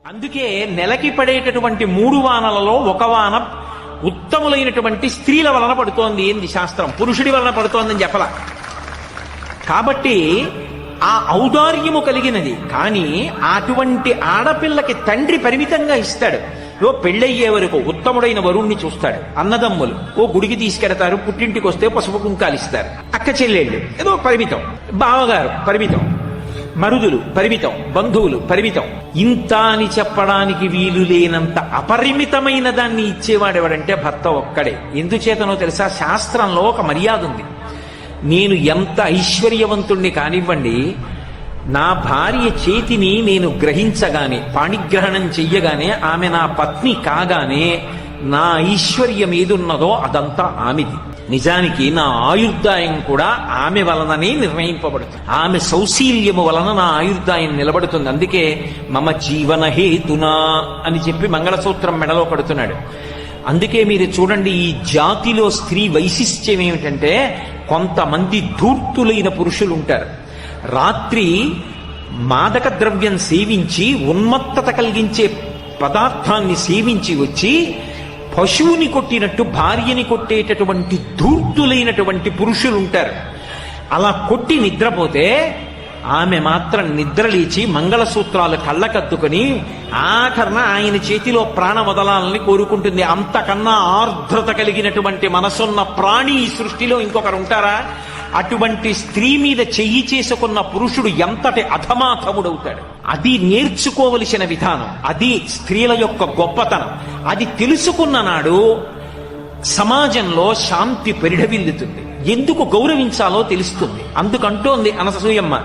అందుకే నెలకి పడేటటువంటి 3 వానలలో ఒక వాన ఉత్తములైనటువంటి స్త్రీల వలన పడుతోంది ఏంది శాస్త్రం, పురుషుడి వలన పడుతోందని చెప్పలా. కాబట్టి ఆ ఔదార్యము కలిగినది. కానీ అటువంటి ఆడపిల్లకి తండ్రి పరిమితంగా ఇస్తాడు. పెళ్ళయ్యే వరకు ఉత్తముడైన వరుణ్ణి చూస్తాడు. అన్నదమ్ములు ఓ గుడికి తీసుకెడతారు, పుట్టింటికి వస్తే పసుపు కుంకాలు ఇస్తారు. అక్క చెల్లెళ్ళు ఏదో పరిమితం, బావగారు పరిమితం, మరుదులు పరిమితం, బంధువులు పరిమితం. ఇంత అని చెప్పడానికి వీలు లేనంత అపరిమితమైన దాన్ని ఇచ్చేవాడెవడంటే భర్త ఒక్కడే. ఎందుచేతనో తెలుసా? శాస్త్రంలో ఒక మర్యాద ఉంది. నేను ఎంత ఐశ్వర్యవంతుణ్ణి కానివ్వండి, నా భార్య చేతిని నేను గ్రహించగానే, పాణిగ్రహణం చెయ్యగానే, ఆమె నా పత్ని కాగానే నా ఐశ్వర్యం ఏదున్నదో అదంతా ఆమెది. నిజానికి నా ఆయుర్దాయం కూడా ఆమె వలననే నిర్ణయింపబడుతుంది. ఆమె సౌశీల్యము వలన నా ఆయుర్దాయం నిలబడుతుంది. అందుకే మమ జీవన హేతునా అని చెప్పి మంగళసూత్రం మెడలో కడుతున్నాడు. అందుకే మీరు చూడండి, ఈ జాతిలో స్త్రీ వైశిష్ట్యం ఏమిటంటే, కొంతమంది ధూర్తులైన పురుషులు ఉంటారు. రాత్రి మాదక ద్రవ్యం సేవించి ఉన్మత్తత కలిగించే పదార్థాన్ని సేవించి వచ్చి పశువుని కొట్టినట్టు భార్యని కొట్టేటటువంటి ధూర్తులైనటువంటి పురుషులు ఉంటారు. అలా కొట్టి నిద్రపోతే ఆమె మాత్రం నిద్రలేచి మంగళసూత్రాలు కళ్ళకద్దుకొని ఆఖరణ ఆయన చేతిలో ప్రాణ వదలాలని కోరుకుంటుంది. అంతకన్నా ఆర్ద్రత కలిగినటువంటి మనసున్న ప్రాణి ఈ సృష్టిలో ఇంకొకరు ఉంటారా? అటువంటి స్త్రీ మీద చెయ్యి చేసుకున్న పురుషుడు ఎంతటి అధమాధముడవుతాడు. అది నేర్చుకోవలసిన విధానం, అది స్త్రీల యొక్క గొప్పతనం. అది తెలుసుకున్న నాడు సమాజంలో శాంతి పరిఢవిల్లుతుంది. ఎందుకు గౌరవించాలో తెలుస్తుంది. అందుకంటోంది అనసూయమ్మ,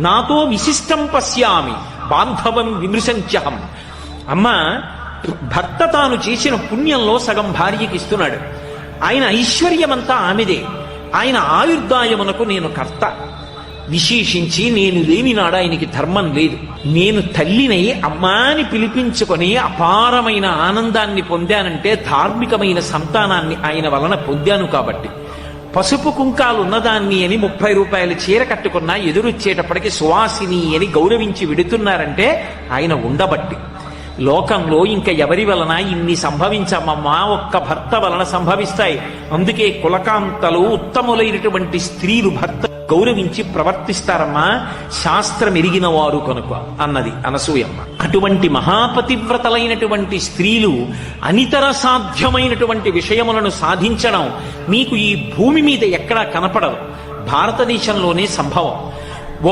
నాతో విశిష్టం పశ్యామి బాంధవం విమృశంత్యహం. అమ్మ, భర్త తాను చేసిన పుణ్యంలో సగం భార్యకి ఇస్తున్నాడు. ఆయన ఐశ్వర్యమంతా ఆమెదే. ఆయన ఆయుర్దాయమునకు నేను కర్త. విశేషించి నేను లేని నాడు ఆయనకి ధర్మం లేదు. నేను తల్లినై అమ్మాని పిలిపించుకొని అపారమైన ఆనందాన్ని పొందానంటే ధార్మికమైన సంతానాన్ని ఆయన వలన పొందాను. కాబట్టి పసుపు కుంకాలు ఉన్నదాన్ని అని 30 రూపాయల చీర కట్టుకున్నా ఎదురొచ్చేటప్పటికి సువాసిని అని గౌరవించి విడుతున్నారంటే ఆయన ఉండబట్టి. లోకంలో ఇంకా ఎవరి వలన ఇన్ని సంభవించమమ్మా, ఒక్క భర్త వలన సంభవిస్తాయి. అందుకే కులకాంతలు ఉత్తములైనటువంటి స్త్రీలు భర్త గౌరవించి ప్రవర్తిస్తారమ్మా, శాస్త్రం ఎరిగిన వారు కనుక అన్నది అనసూయమ్మ. అటువంటి మహాపతివ్రతలైనటువంటి స్త్రీలు అనితర సాధ్యమైనటువంటి విషయములను సాధించడం మీకు ఈ భూమి మీద ఎక్కడా కనపడదు. భారతదేశంలోనే సంభవం.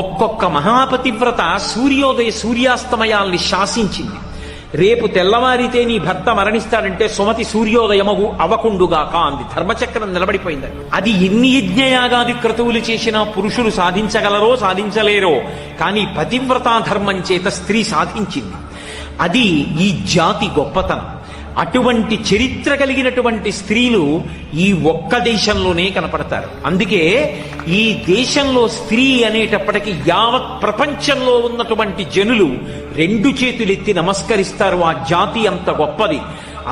ఒక్కొక్క మహాపతివ్రత సూర్యోదయ సూర్యాస్తమయాల్ని శాసించింది. రేపు తెల్లవారితే నీ భర్త మరణిస్తాడంటే సుమతి సూర్యోదయమగు అవకుండుగాక అంది. ధర్మచక్రం నిలబడిపోయింది. అది ఎన్ని యజ్ఞయాగాది క్రతువులు చేసినా పురుషులు సాధించగలరో సాధించలేరో, కానీ పతివ్రతా ధర్మం చేత స్త్రీ సాధించింది. అది ఈ జాతి గొప్పతనం. అటువంటి చరిత్ర కలిగినటువంటి స్త్రీలు ఈ ఒక్క దేశంలోనే కనపడతారు. అందుకే ఈ దేశంలో స్త్రీ అనేటప్పటికీ యావత్ ప్రపంచంలో ఉన్నటువంటి జనులు 2 చేతులెత్తి నమస్కరిస్తారు. ఆ జాతి అంత గొప్పది.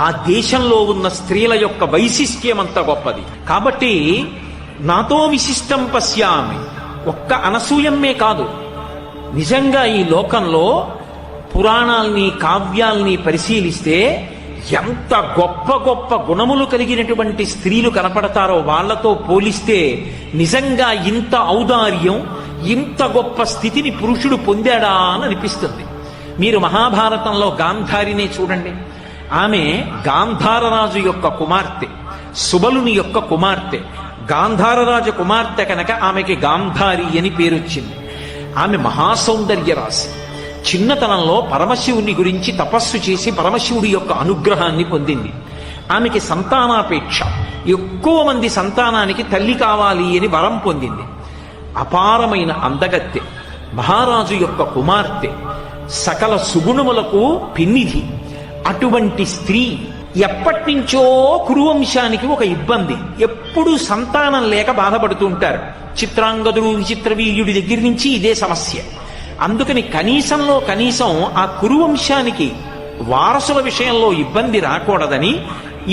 ఆ దేశంలో ఉన్న స్త్రీల యొక్క వైశిష్ట్యం అంత గొప్పది. కాబట్టి నాతో విశిష్టం పశ్యామి ఒక్క అనసూయమ్మే కాదు, నిజంగా ఈ లోకంలో పురాణాల్ని కావ్యాల్ని పరిశీలిస్తే ఎంత గొప్ప గొప్ప గుణములు కలిగినటువంటి స్త్రీలు కనపడతారో వాళ్లతో పోలిస్తే నిజంగా ఇంత ఔదార్యం, ఇంత గొప్ప స్థితిని పురుషుడు పొందాడా అని అనిపిస్తుంది. మీరు మహాభారతంలో గాంధారినే చూడండి. ఆమె గాంధారరాజు యొక్క కుమార్తె, సుబలుని యొక్క కుమార్తె. గాంధారరాజు కుమార్తె కనుక ఆమెకి గాంధారి అని పేరొచ్చింది. ఆమె మహాసౌందర్య రాశి. చిన్నతనంలో పరమశివుని గురించి తపస్సు చేసి పరమశివుడి యొక్క అనుగ్రహాన్ని పొందింది. ఆమెకి సంతానాపేక్ష, ఎక్కువ మంది సంతానానికి తల్లి కావాలి అని వరం పొందింది. అపారమైన అందగత్తె, మహారాజు యొక్క కుమార్తె, సకల సుగుణములకు పిన్నిధి. అటువంటి స్త్రీ ఎప్పటినుంచో కురువంశానికి ఒక ఇబ్బంది. ఎప్పుడూ సంతానం లేక బాధపడుతూ ఉంటారు. చిత్రాంగదుడు, విచిత్రవీర్యుడి దగ్గర నుంచి ఇదే సమస్య. అందుకని కనీసంలో కనీసం ఆ కురువంశానికి వారసుల విషయంలో ఇబ్బంది రాకూడదని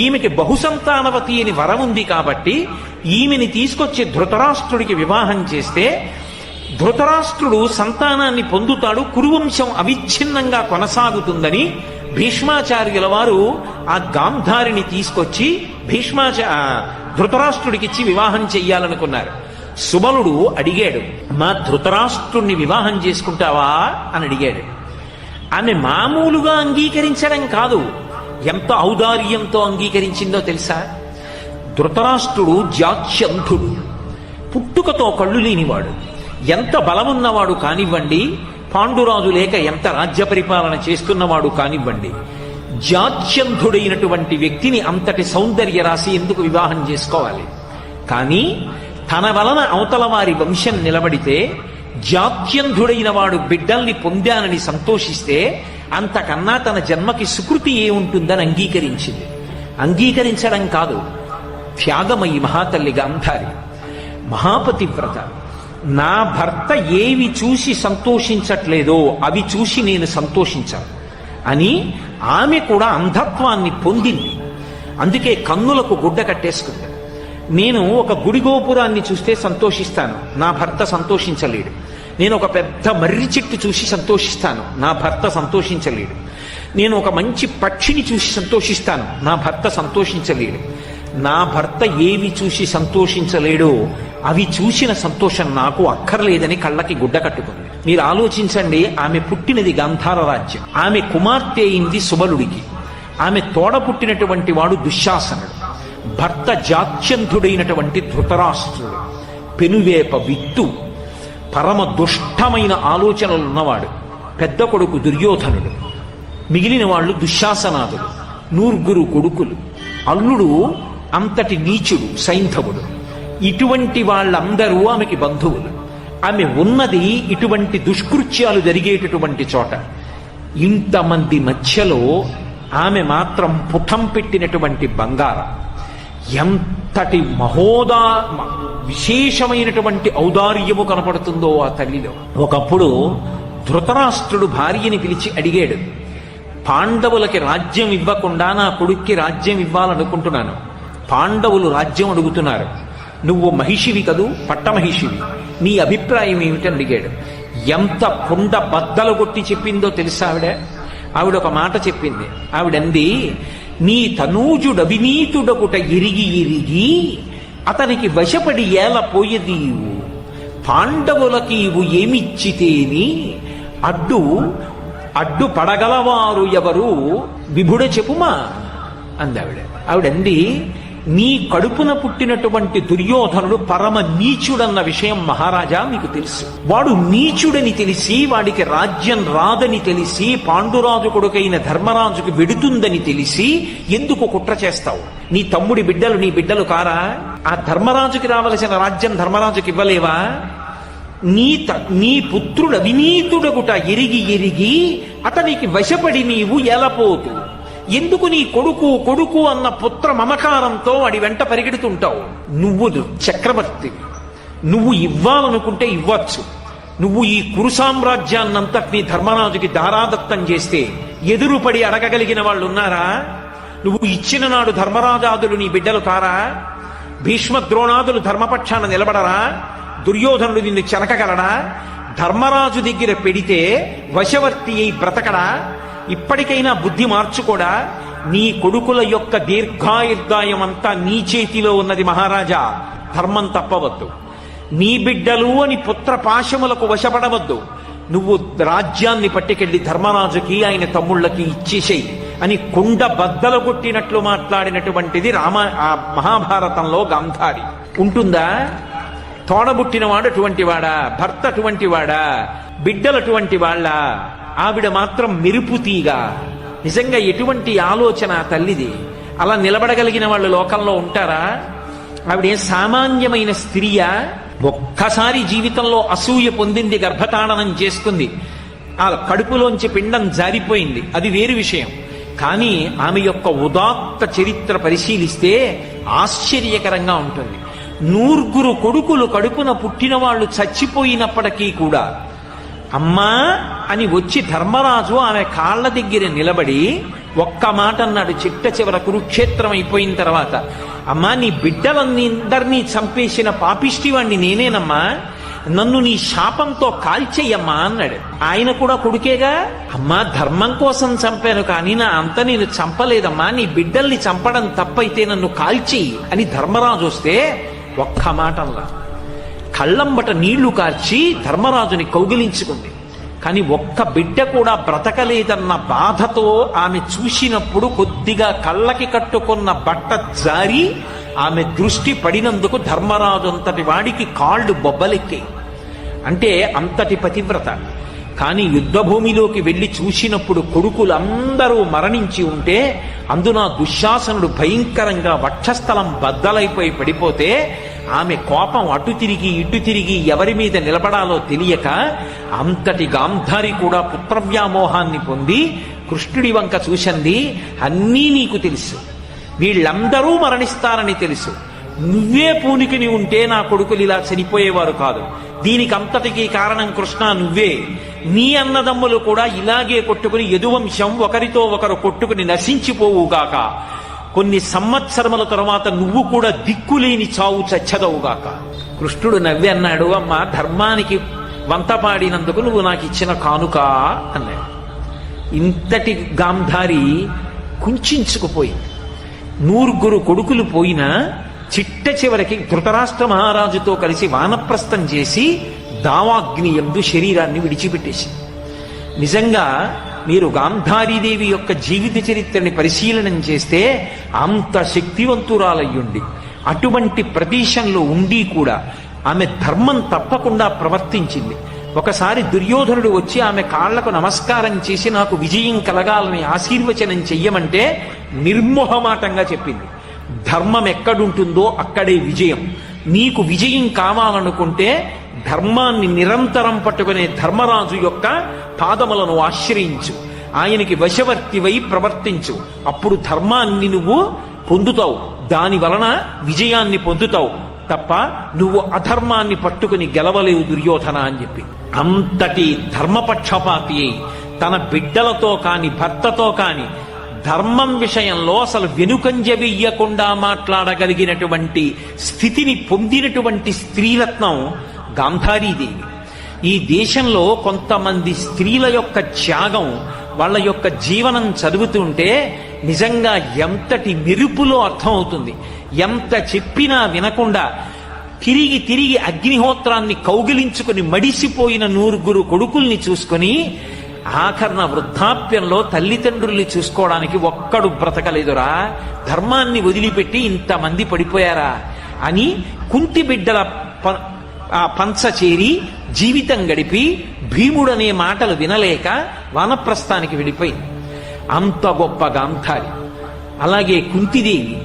ఈమెకి బహుసంతానవతి అని వరం ఉంది. కాబట్టి ఈమెని తీసుకొచ్చి ధృతరాష్ట్రుడికి వివాహం చేస్తే ధృతరాష్ట్రుడు సంతానాన్ని పొందుతాడు, కురువంశం అవిచ్ఛిన్నంగా కొనసాగుతుందని భీష్మాచార్యుల వారు ఆ గాంధారిని తీసుకొచ్చి ధృతరాష్ట్రుడికిచ్చి వివాహం చెయ్యాలనుకున్నారు. సుబలుడు అడిగాడు, మా ధృతరాష్ట్రుణ్ణి వివాహం చేసుకుంటావా అని అడిగాడు. ఆమె మామూలుగా అంగీకరించడం కాదు, ఎంత ఔదార్యంతో అంగీకరించిందో తెలుసా? ధృతరాష్ట్రుడు జాత్యంధుడు, పుట్టుకతో కళ్ళు లేనివాడు, ఎంత బలమున్నవాడు కానివ్వండి, పాండురాజు లేక ఎంత రాజ్య పరిపాలన చేస్తున్నవాడు కానివ్వండి, జాత్యంధుడైనటువంటి వ్యక్తిని అంతటి సౌందర్య రాశి ఎందుకు వివాహం చేసుకోవాలి? కానీ తన వలన అవతల వారి వంశం నిలబడితే, జాత్యంధుడైన వాడు బిడ్డల్ని పొందానని సంతోషిస్తే అంతకన్నా తన జన్మకి సుకృతి ఏముంటుందని అంగీకరించింది. అంగీకరించడం కాదు, త్యాగమయి మహాతల్లి గాంధారి, మహాపతివ్రత. నా భర్త ఏవి చూసి సంతోషించట్లేదో అవి చూసి నేను సంతోషించాను అని ఆమె కూడా అంధత్వాన్ని పొందింది. అందుకే కన్నులకు గుడ్డ కట్టేసుకుంది. నేను ఒక గుడి గోపురాన్ని చూస్తే సంతోషిస్తాను, నా భర్త సంతోషించలేడు. నేను ఒక పెద్ద మర్రి చెట్టు చూసి సంతోషిస్తాను, నా భర్త సంతోషించలేడు. నేను ఒక మంచి పక్షిని చూసి సంతోషిస్తాను, నా భర్త సంతోషించలేడు. నా భర్త ఏవి చూసి సంతోషించలేడో అవి చూసిన సంతోషం నాకు అక్కర్లేదని కళ్ళకి గుడ్డ కట్టుకుంది. మీరు ఆలోచించండి, ఆమె పుట్టినది గాంధార రాజ్యం, ఆమె కుమార్తె అయింది సుబలుడికి, ఆమె తోడ పుట్టినటువంటి వాడు దుశ్శాసనుడు, భర్త జాత్యంధుడైనటువంటి ధృతరాష్ట్రుడు, పెనువేప విత్తు, పరమ దుష్టమైన ఆలోచనలున్నవాడు, పెద్ద కొడుకు దుర్యోధనుడు, మిగిలిన వాళ్ళు దుశ్శాసనాదులు, నూర్గురు కొడుకులు, అల్లుడు అంతటి నీచుడు సైంధవుడు. ఇటువంటి వాళ్ళందరూ ఆమెకి బంధువులు. ఆమె ఉన్నది ఇటువంటి దుష్కృత్యాలు జరిగేటటువంటి చోట. ఇంతమంది మధ్యలో ఆమె మాత్రం పుటం పెట్టినటువంటి బంగారం. ఎంతటి విశేషమైనటువంటి ఔదార్యము కనపడుతుందో ఆ తల్లిలో. ఒకప్పుడు ధృతరాష్ట్రుడు భార్యని పిలిచి అడిగాడు, పాండవులకి రాజ్యం ఇవ్వకుండా నా కొడుక్కి రాజ్యం ఇవ్వాలనుకుంటున్నాను, పాండవులు రాజ్యం అడుగుతున్నారు, నువ్వు మహిషివి కదూ, పట్టమహిషివి, నీ అభిప్రాయం ఏమిటని అడిగాడు. ఎంత కుండ బద్దలు కొట్టి చెప్పిందో తెలుసా ఆవిడ ఒక మాట చెప్పింది. ఆవిడంది, నీ తనూజుడవినీతుడకుట ఇరిగి ఇరిగి అతనికి వశపడి ఏల పోయదీవు, పాండవులకి ఇవు ఏమిచ్చితేని అడ్డు పడగలవారు ఎవరు విభుడ చెప్పుమా అందావిడ. ఆవిడంది, నీ కడుపున పుట్టినటువంటి దుర్యోధనుడు పరమ నీచుడన్న విషయం మహారాజా మీకు తెలుసు. వాడు నీచుడని తెలిసి, వాడికి రాజ్యం రాదని తెలిసి, పాండురాజు కొడుకైన ధర్మరాజుకి వెడుతుందని తెలిసి ఎందుకు కుట్ర చేస్తావు? నీ తమ్ముడి బిడ్డలు నీ బిడ్డలు కారా? ఆ ధర్మరాజుకి రావలసిన రాజ్యం ధర్మరాజుకి ఇవ్వలేవా? నీ పుత్రుడు అవినీతుడగుట ఎరిగి ఎరిగి అతనికి వశపడి నీవు ఎలపోతు. ఎందుకు నీ కొడుకు అన్న పుత్ర మమకారంతో వాడి వెంట పరిగెడుతుంటావు? నువ్వు చక్రవర్తి, నువ్వు ఇవ్వాలనుకుంటే ఇవ్వచ్చు. నువ్వు ఈ కురు సామ్రాజ్యాన్నంతటినీ ధర్మరాజుకి దారాదత్తం చేస్తే ఎదురుపడి అడగగలిగిన వాళ్ళు ఉన్నారా? నువ్వు ఇచ్చిన నాడు ధర్మరాజాదులు నీ బిడ్డలు కారా? భీష్మ ద్రోణాదులు ధర్మపక్షాన నిలబడరా? దుర్యోధనుడు నిన్ను చెనకగలడా? ధర్మరాజు దగ్గర పెడితే వశవర్తి అయి బ్రతకడా? ఇప్పటికైనా బుద్ధి మార్చుకోడా? నీ కొడుకుల యొక్క దీర్ఘాయుర్దాయం అంతా నీ చేతిలో ఉన్నది మహారాజా, ధర్మం తప్పవద్దు. నీ బిడ్డలు అని పుత్ర పాశములకు వశపడవద్దు. నువ్వు రాజ్యాన్ని పట్టుకెళ్లి ధర్మరాజుకి ఆయన తమ్ముళ్ళకి ఇచ్చేసేయి అని కుండ బద్దలు కొట్టినట్లు మాట్లాడినటువంటిది మహాభారతంలో గాంధారి. ఉంటుందా? తోడబుట్టినవాడు అటువంటి వాడా? భర్త అటువంటి వాడా? బిడ్డలు అటువంటి వాళ్ళ? ఆవిడ మాత్రం మెరుపుతీగా. నిజంగా ఎటువంటి ఆలోచన తల్లిది! అలా నిలబడగలిగిన వాళ్ళు లోకంలో ఉంటారా? ఆవిడేం సామాన్యమైన స్త్రీయా? ఒక్కసారి జీవితంలో అసూయ పొందింది, గర్భతాడనం చేసుకుంది, ఆ కడుపులోంచి పిండం జారిపోయింది, అది వేరు విషయం. కానీ ఆమె యొక్క ఉదాత్త చరిత్ర పరిశీలిస్తే ఆశ్చర్యకరంగా ఉంటుంది. నూర్గురు కొడుకులు కడుపున పుట్టిన వాళ్ళు చచ్చిపోయినప్పటికీ కూడా అమ్మా అని వచ్చి ధర్మరాజు ఆమె కాళ్ల దగ్గర నిలబడి ఒక్క మాట అన్నాడు. చిట్ట చివర కురుక్షేత్రం అయిపోయిన తర్వాత, అమ్మా నీ బిడ్డలందరినీ చంపేసిన పాపిష్టి వాణ్ణి నేనేనమ్మా, నన్ను నీ శాపంతో కాల్చేయమ్మా అన్నాడు. ఆయన కూడా కొడుకేగా, అమ్మా ధర్మం కోసం చంపాను కానీ నా అంత నేను చంపలేదమ్మా, నీ బిడ్డల్ని చంపడం తప్పైతే నన్ను కాల్చేయి అని ధర్మరాజు వస్తే ఒక్క మాటల్లా కళ్ళంబట నీళ్లు కార్చి ధర్మరాజుని కౌగిలించుకుంది. కానీ ఒక్క బిడ్డ కూడా బ్రతకలేదన్న బాధతో ఆమె చూసినప్పుడు కొద్దిగా కళ్ళకి కట్టుకున్న బట్ట జారి ఆమె దృష్టి పడినందుకు ధర్మరాజు అంతటి వాడికి కాళ్ళు బొబ్బలెక్కాయి. అంటే అంతటి పతివ్రత. కానీ యుద్ధభూమిలోకి వెళ్లి చూసినప్పుడు కొడుకులందరూ మరణించి ఉంటే అందున దుశ్శాసనుడు భయంకరంగా వక్షస్థలం బద్దలైపోయి పడిపోతే ఆమె కోపం అటు తిరిగి ఇటు తిరిగి ఎవరి మీద నిలబడాలో తెలియక అంతటి గాంధారి కూడా పుత్రవ్యామోహాన్ని పొంది కృష్ణుడి వంక చూసింది. అన్నీ నీకు తెలుసు, వీళ్ళందరూ మరణిస్తారని తెలుసు, నువ్వే పూనికిని ఉంటే నా కొడుకులు ఇలా చనిపోయేవారు కాదు, దీనికి అంతటికీ కారణం కృష్ణ నువ్వే, నీ అన్నదమ్ములు కూడా ఇలాగే కొట్టుకుని యదువంశం ఒకరితో ఒకరు కొట్టుకుని నశించిపోవుగాక, కొన్ని సంవత్సరముల తరువాత నువ్వు కూడా దిక్కులేని చావు చచ్చదవుగాక. కృష్ణుడు నవ్వి అన్నాడు, అమ్మా ధర్మానికి వంత పాడినందుకు నువ్వు నాకు ఇచ్చిన కానుక అన్నాడు. ఇంతటి గాంధారి కుంచుకుపోయింది. 9 కొడుకులు పోయినా చిట్ట చివరికి ధృతరాష్ట్ర మహారాజుతో కలిసి వానప్రస్థం చేసి దావాగ్ని యందు శరీరాన్ని విడిచిపెట్టేసింది. నిజంగా మీరు గాంధారీదేవి యొక్క జీవిత చరిత్రని పరిశీలనం చేస్తే అంత శక్తివంతురాలయ్యుండి అటువంటి ప్రదేశంలో ఉండి కూడా ఆమె ధర్మం తప్పకుండా ప్రవర్తించింది. ఒకసారి దుర్యోధనుడు వచ్చి ఆమె కాళ్లకు నమస్కారం చేసి నాకు విజయం కలగాలని ఆశీర్వచనం చెయ్యమంటే నిర్మోహమాటంగా చెప్పింది, ధర్మం ఎక్కడుంటుందో అక్కడే విజయం, నీకు విజయం కావాలనుకుంటే ధర్మాన్ని నిరంతరం పట్టుకునే ధర్మరాజు యొక్క పాదములను ఆశ్రయించు, ఆయనకి వశవర్తివై ప్రవర్తించు, అప్పుడు ధర్మాన్ని నువ్వు పొందుతావు, దాని వలన విజయాన్ని పొందుతావు తప్ప నువ్వు అధర్మాన్ని పట్టుకుని గెలవలేవు దుర్యోధన అని చెప్పి. అంతటి ధర్మపక్షపాతి అయి తన బిడ్డలతో కాని భర్తతో కాని ధర్మం విషయంలో అసలు వెనుకంజ వెయ్యకుండా మాట్లాడగలిగినటువంటి స్థితిని పొందినటువంటి స్త్రీరత్నం గాంధారీదేవి. ఈ దేశంలో కొంతమంది స్త్రీల యొక్క త్యాగం, వాళ్ళ యొక్క జీవనం చదువుతుంటే నిజంగా ఎంతటి మెరుపులో అర్థమవుతుంది. ఎంత చెప్పినా వినకుండా తిరిగి తిరిగి అగ్నిహోత్రాన్ని కౌగిలించుకుని మడిసిపోయిన 9 కొడుకుల్ని చూసుకుని ఆఖరణ వృద్ధాప్యంలో తల్లిదండ్రుల్ని చూసుకోవడానికి ఒక్కడు బ్రతకలేదురా, ధర్మాన్ని వదిలిపెట్టి ఇంతమంది పడిపోయారా అని కుంతి బిడ్డల పంచ చేరి జీవితం గడిపి భీముడనే మాటలు వినలేక వానప్రస్థానికి వెళ్ళిపోయింది. అంత గొప్ప గాంధారి. అలాగే కుంతిదేవి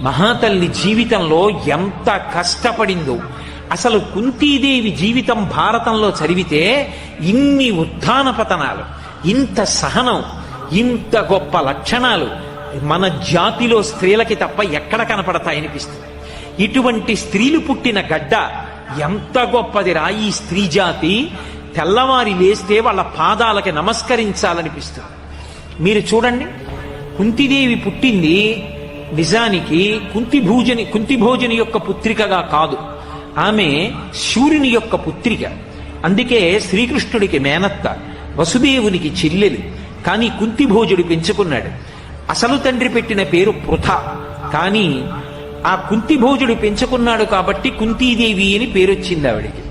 మహాతల్లి జీవితంలో ఎంత కష్టపడిందో. అసలు కుంతీదేవి జీవితం భారతంలో చదివితే ఇన్ని ఉత్థాన పతనాలు, ఇంత సహనం, ఇంత గొప్ప లక్షణాలు మన జాతిలో స్త్రీలకి తప్ప ఎక్కడ కనపడతాయనిపిస్తుంది. ఇటువంటి స్త్రీలు పుట్టిన గడ్డ ఎంత గొప్పదిరా ఈ స్త్రీ జాతి. తెల్లవారి లేస్తే వాళ్ళ పాదాలకి నమస్కరించాలనిపిస్తుంది. మీరు చూడండి, కుంతిదేవి పుట్టింది నిజానికి కుంతిభోజని యొక్క పుత్రికగా కాదు, ఆమె శూరుని యొక్క పుత్రిక. అందుకే శ్రీకృష్ణుడికి మేనత్త, వసుదేవునికి చెల్లెలు. కానీ కుంతిభోజుడు పెంచుకున్నాడు. అసలు తండ్రి పెట్టిన పేరు పృథ, కానీ ఆ కుంతిభోజుడు పెంచుకున్నాడు కాబట్టి కుంతీదేవి అని పేరొచ్చింది ఆవిడికి.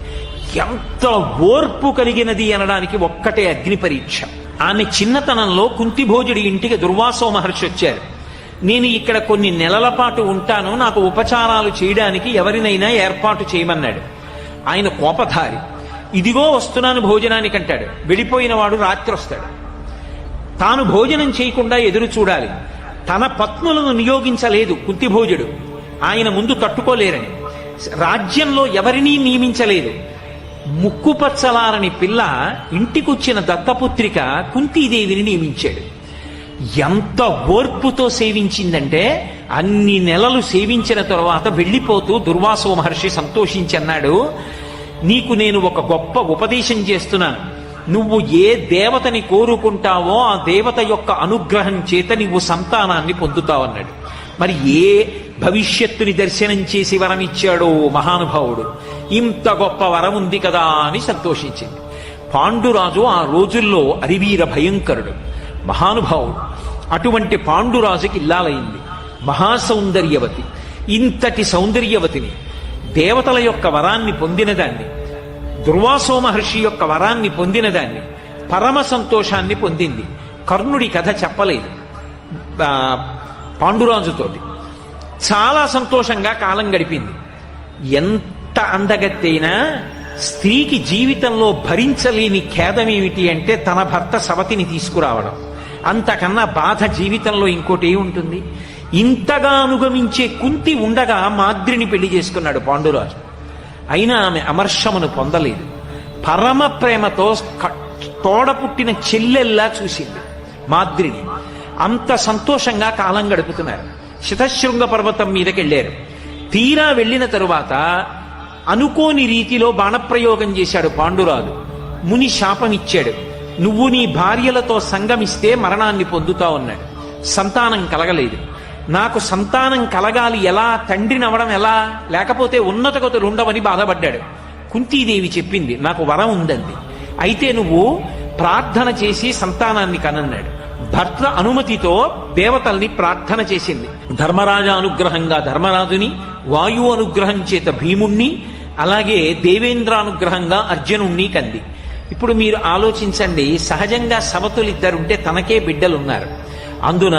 ఎంత ఓర్పు కలిగినది అనడానికి ఒక్కటే అగ్ని పరీక్ష. ఆమె చిన్నతనంలో కుంతిభోజుడి ఇంటికి దుర్వాసో మహర్షి వచ్చారు. నేను ఇక్కడ కొన్ని నెలల పాటు ఉంటాను, నాకు ఉపచారాలు చేయడానికి ఎవరినైనా ఏర్పాటు చేయమన్నాడు. ఆయన కోపధారి. ఇదిగో వస్తున్నాను భోజనానికి అంటాడు. వెళ్ళిపోయిన వాడు రాత్రి వస్తాడు. తాను భోజనం చేయకుండా ఎదురు చూడాలి. తన పత్నులను నియోగించలేదు కుంతిభోజుడు, ఆయన ముందు తట్టుకోలేరని. రాజ్యంలో ఎవరినీ నియమించలేదు. ముక్కుపచ్చలారని పిల్ల ఇంటికొచ్చిన దత్తపుత్రిక కుంతీదేవిని నియమించాడు. ఎంత ఓర్పుతో సేవించిందంటే అన్ని నెలలు సేవించిన తరువాత వెళ్ళిపోతూ దుర్వాసో మహర్షి సంతోషించి అన్నాడు, నీకు నేను ఒక గొప్ప ఉపదేశం చేస్తున్నాను. నువ్వు ఏ దేవతని కోరుకుంటావో ఆ దేవత యొక్క అనుగ్రహం చేత నువ్వు సంతానాన్ని పొందుతావన్నాడు. మరి ఏ భవిష్యత్తుని దర్శనం చేసి వరమిచ్చాడో మహానుభావుడు. ఇంత గొప్ప వరం ఉంది కదా అని సంతోషించింది. పాండురాజు ఆ రోజుల్లో అరివీర భయంకరుడు, మహానుభావుడు. అటువంటి పాండురాజుకి ఇల్లాలైంది మహాసౌందర్యవతి. ఇంతటి సౌందర్యవతిని, దేవతల యొక్క వరాన్ని పొందినదాన్ని, దుర్వాసో మహర్షి యొక్క వరాన్ని పొందినదాన్ని, పరమ సంతోషాన్ని పొందింది. కర్ణుడి కథ చెప్పలేదు పాండురాజుతోటి. చాలా సంతోషంగా కాలం గడిపింది. ఎంత అందగత్తైనా స్త్రీకి జీవితంలో భరించలేని ఖేదమేమిటి అంటే తన భర్త సవతిని తీసుకురావడం. అంతకన్నా బాధ జీవితంలో ఇంకోటి ఉంటుంది? ఇంతగా అనుగమించే కుంతి ఉండగా మాద్రిని పెళ్లి చేసుకున్నాడు పాండురాజు. అయినా ఆమె అమర్షమును పొందలేదు. పరమ ప్రేమతో తోడ పుట్టిన చెల్లెల్లా చూసింది మాద్రిని. అంత సంతోషంగా కాలం గడుపుతున్నారు. శతశృంగ పర్వతం మీదకి వెళ్ళారు. తీరా వెళ్ళిన తరువాత అనుకోని రీతిలో బాణప్రయోగం చేశాడు పాండురాజు. ముని శాపం ఇచ్చాడు, నువ్వు నీ భార్యలతో సంగమిస్తే మరణాన్ని పొందుతావు అన్నాడు. సంతానం కలగలేదు. నాకు సంతానం కలగాలి ఎలా, తండ్రినవడం ఎలా, లేకపోతే ఉన్నత గతులు ఉండవని బాధపడ్డాడు. కుంతీదేవి చెప్పింది, నాకు వరం ఉందండి, అయితే నువ్వు ప్రార్థన చేసి సంతానాన్ని కనన్నాడు. భర్త అనుమతితో దేవతల్ని ప్రార్థన చేసింది. ధర్మరాజ అనుగ్రహంగా ధర్మరాజుని, వాయువు అనుగ్రహం చేత భీముణ్ణి, అలాగే దేవేంద్రానుగ్రహంగా అర్జునుణ్ణి కంది. ఇప్పుడు మీరు ఆలోచించండి, సహజంగా సవతులిద్దరుంటే తనకే బిడ్డలున్నారు. అందున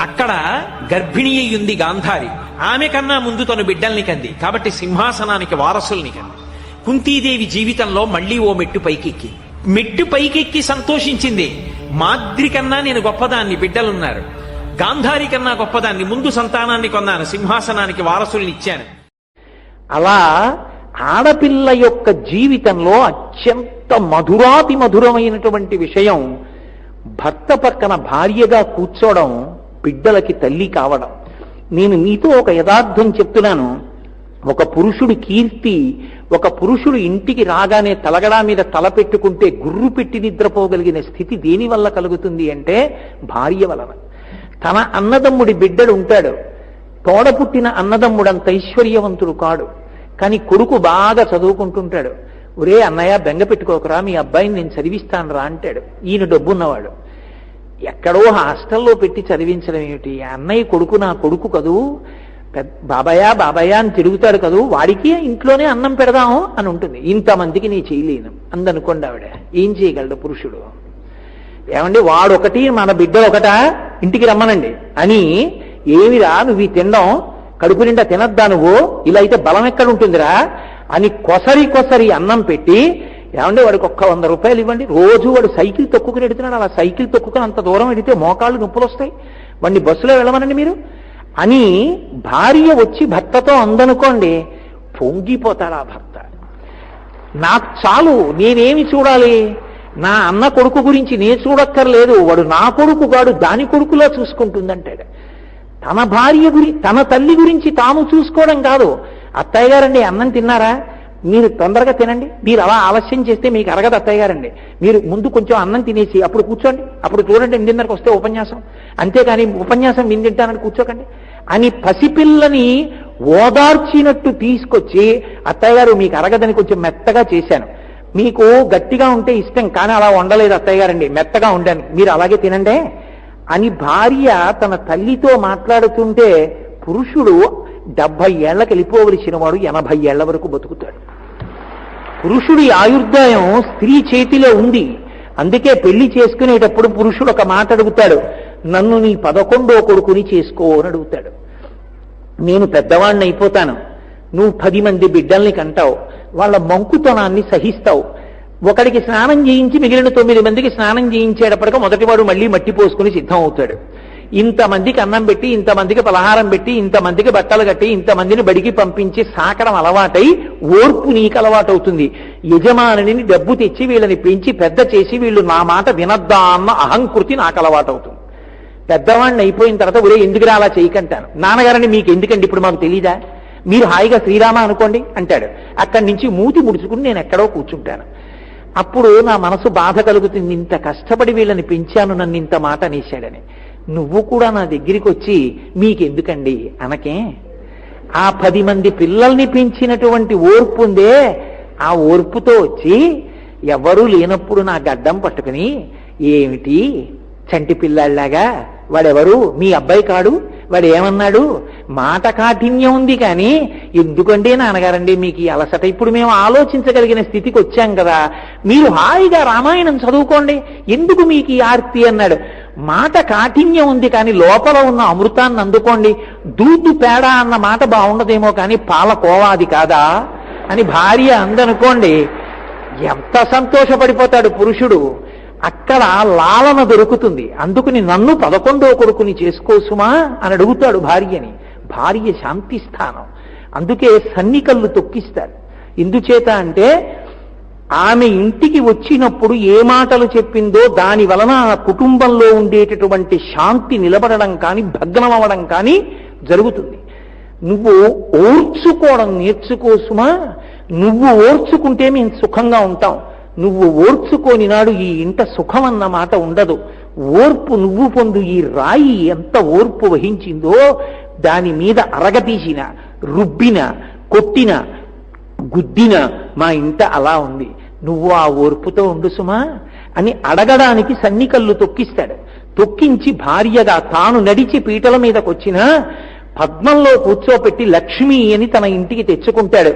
అక్కడ గర్భిణి అయ్యుంది గాంధారి. ఆమె కన్నా ముందు తను బిడ్డల్ని కంది, కాబట్టి సింహాసనానికి వారసుల్ని కంది. కుంతీదేవి జీవితంలో మళ్లీ ఓ మెట్టు పైకెక్కి సంతోషించింది. మాద్రి కన్నా నేను గొప్పదాన్ని, బిడ్డలున్నారు. గాంధారి కన్నా గొప్పదాన్ని, ముందు సంతానాన్ని కొన్నాను, సింహాసనానికి వారసుల్ని ఇచ్చాను. అలా ఆడపిల్ల యొక్క జీవితంలో అత్యంత మధురాతి మధురమైనటువంటి విషయం భర్త పక్కన భార్యగా కూర్చోవడం, బిడ్డలకి తల్లి కావడం. నేను మీతో ఒక యథార్థం చెప్తున్నాను. ఒక పురుషుడి కీర్తి, ఒక పురుషుడు ఇంటికి రాగానే తలగడా మీద తల పెట్టుకుంటే గుర్రు పెట్టి నిద్రపోగలిగిన స్థితి దేని వల్ల కలుగుతుంది అంటే భార్య వలన. తన అన్నదమ్ముడి బిడ్డడు ఉంటాడు, తోడ పుట్టిన అన్నదమ్ముడంత ఐశ్వర్యవంతుడు కాడు, కానీ కొడుకు బాగా చదువుకుంటుంటాడు. ఒరే అన్నయ్య బెంగ పెట్టుకోకరా, మీ అబ్బాయిని నేను చదివిస్తాను రా అంటాడు. ఈయన డబ్బున్నవాడు, ఎక్కడో హాస్టల్లో పెట్టి చదివించడం ఏమిటి, అన్నయ్య కొడుకు నా కొడుకు కదూ, బాబాయా బాబాయా అని తిరుగుతాడు కదూ, వాడికి ఇంట్లోనే అన్నం పెడదాము అని ఉంటుంది. ఇంతమందికి నీ చేయలేను అందనుకోండి. ఆవిడ ఏం చేయగలడు పురుషుడు? ఏమండి వాడొకటి మన బిడ్డలు ఒకటా, ఇంటికి రమ్మనండి అని, ఏమిరా నువ్వు ఈ తినడం, కడుపు నిండా తినద్దా నువ్వు, ఇలా అయితే బలం ఎక్కడ ఉంటుందిరా అని కొసరి అన్నం పెట్టి, ఏమంటే వాడికి ఒక్క 100 రూపాయలు ఇవ్వండి, రోజు వాడు సైకిల్ తొక్కుకుని ఎడుతున్నాడు, అలా సైకిల్ తొక్కుకుని అంత దూరం ఎడితే మోకాళ్ళు నొప్పులు వస్తాయి, వాడిని బస్సులో వెళ్ళమనండి మీరు అని భార్య వచ్చి భర్తతో అందనుకోండి, పొంగిపోతాడు ఆ భర్త. నాకు చాలు, నేనేమి చూడాలి, నా అన్న కొడుకు గురించి నేను చూడక్కర్లేదు, వాడు నా కొడుకు కాడు దాని కొడుకులా చూసుకుంటుందంటాడు. తన భార్య తన తల్లి గురించి తాను చూసుకోవడం కాదు. అత్తయ్య గారండి అన్నం తిన్నారా, మీరు తొందరగా తినండి, మీరు అలా ఆలస్యం చేస్తే మీకు అరగదు అత్తయ్య గారండి, మీరు ముందు కొంచెం అన్నం తినేసి అప్పుడు కూర్చోండి, అప్పుడు చూడండి 8:30కి వస్తే ఉపన్యాసం, అంతేకాని ఉపన్యాసం నేను తింటానని కూర్చోకండి అని పసిపిల్లని ఓదార్చినట్టు తీసుకొచ్చి, అత్తయ్య గారు మీకు అరగదని కొంచెం మెత్తగా చేశాను, మీకు గట్టిగా ఉంటే ఇష్టం కానీ అలా వండలేదు అత్తయ్య గారండి, మెత్తగా ఉండాను, మీరు అలాగే తినండి అని భార్య తన తల్లితో మాట్లాడుతుంటే పురుషుడు 70 ఏళ్లకు వెళ్ళిపోవలసిన వాడు 80 ఏళ్ల వరకు బతుకుతాడు. పురుషుడి ఆయుర్దాయం స్త్రీ చేతిలో ఉంది. అందుకే పెళ్లి చేసుకునేటప్పుడు పురుషుడు ఒక మాట అడుగుతాడు, నన్ను నీ 11వ కొడుకుని చేసుకో అని అడుగుతాడు. నేను పెద్దవాడిని అయిపోతాను, నువ్వు 10 మంది బిడ్డల్ని కంటావు, వాళ్ళ మంకుతనాన్ని సహిస్తావు, ఒకడికి స్నానం చేయించి మిగిలిన 9 మందికి స్నానం చేయించేటప్పటికి మొదటివాడు మళ్ళీ మట్టి పోసుకుని సిద్ధం అవుతాడు. ఇంతమందికి అన్నం పెట్టి, ఇంతమందికి పలహారం పెట్టి, ఇంతమందికి బట్టలు కట్టి, ఇంతమందిని బడికి పంపించి సాకడం అలవాటై ఓర్పు నీకు అలవాటవుతుంది. యజమానిని డబ్బు తెచ్చి వీళ్ళని పెంచి పెద్ద చేసి వీళ్ళు నా మాట వినద్దా అన్న అహంకృతి నాకు అలవాటవుతుంది. పెద్దవాడిని అయిపోయిన తర్వాత ఒరే ఎందుకురా అలా చేయకంటాను. నాన్నగారని మీకు ఎందుకండి ఇప్పుడు మాకు తెలీదా, మీరు హాయిగా శ్రీరామ అనుకోండి అంటాడు. అక్కడి నుంచి మూతి ముడుచుకుని నేను ఎక్కడో కూర్చుంటాను. అప్పుడు నా మనసు బాధ కలుగుతుంది, ఇంత కష్టపడి వీళ్ళని పెంచాను, నన్ను ఇంత మాట అనేశాడని. నువ్వు కూడా నా దగ్గరికి వచ్చి మీకెందుకండి అనకే, ఆ 10 మంది పిల్లల్ని పెంచినటువంటి ఓర్పు ఉందే, ఆ ఓర్పుతో వచ్చి ఎవరూ లేనప్పుడు నా గడ్డం పట్టుకుని, ఏమిటి చంటి పిల్లాళ్ళలాగా, వాడెవరు మీ అబ్బాయి కాడు, వాడు ఏమన్నాడు, మాట కాఠిన్యం ఉంది కానీ ఎందుకంటే నాన్నగారండి మీకు ఈ అలసట, ఇప్పుడు మేము ఆలోచించగలిగిన స్థితికి వచ్చాం కదా, మీరు హాయిగా రామాయణం చదువుకోండి, ఎందుకు మీకు ఈ ఆర్తి అన్నాడు. మాట కాఠిన్యం ఉంది కానీ లోపల ఉన్న అమృతాన్ని అందుకోండి, దూదు పేడ అన్న మాట బాగుండదేమో కానీ పాలకోవాది కాదా అని భార్య అందనుకోండి, ఎంత సంతోషపడిపోతాడు పురుషుడు. అక్కడ లాలన దొరుకుతుంది. అందుకుని నన్ను 11వ కొడుకుని చేసుకోసుమా అని అడుగుతాడు భార్యని. భార్య శాంతి స్థానం. అందుకే సన్నికళ్ళు తొక్కిస్తారు. ఎందుచేత అంటే ఆమె ఇంటికి వచ్చినప్పుడు ఏ మాటలు చెప్పిందో దాని వలన ఆ కుటుంబంలో ఉండేటటువంటి శాంతి నిలబడడం కానీ భగ్నం అవ్వడం కానీ జరుగుతుంది. నువ్వు ఓర్చుకోవడం నేర్చుకోసుమా, నువ్వు ఓర్చుకుంటే మేము సుఖంగా ఉంటాం, నువ్వు ఓర్చుకోని నాడు ఈ ఇంట సుఖం అన్న మాట ఉండదు. ఓర్పు నువ్వు పొందు. ఈ రాయి ఎంత ఓర్పు వహించిందో, దాని మీద అరగతీసిన, రుబ్బిన, కొట్టిన, గుద్దిన మా ఇంట అలా ఉంది, నువ్వు ఆ ఓర్పుతో ఉండు సుమా అని అడగడానికి సన్నికళ్ళు తొక్కిస్తాడు. తొక్కించి భార్యగా తాను నడిచి పీటల మీదకి వచ్చినా పద్మంలో కూర్చోపెట్టి లక్ష్మి అని తన ఇంటికి తెచ్చుకుంటాడు.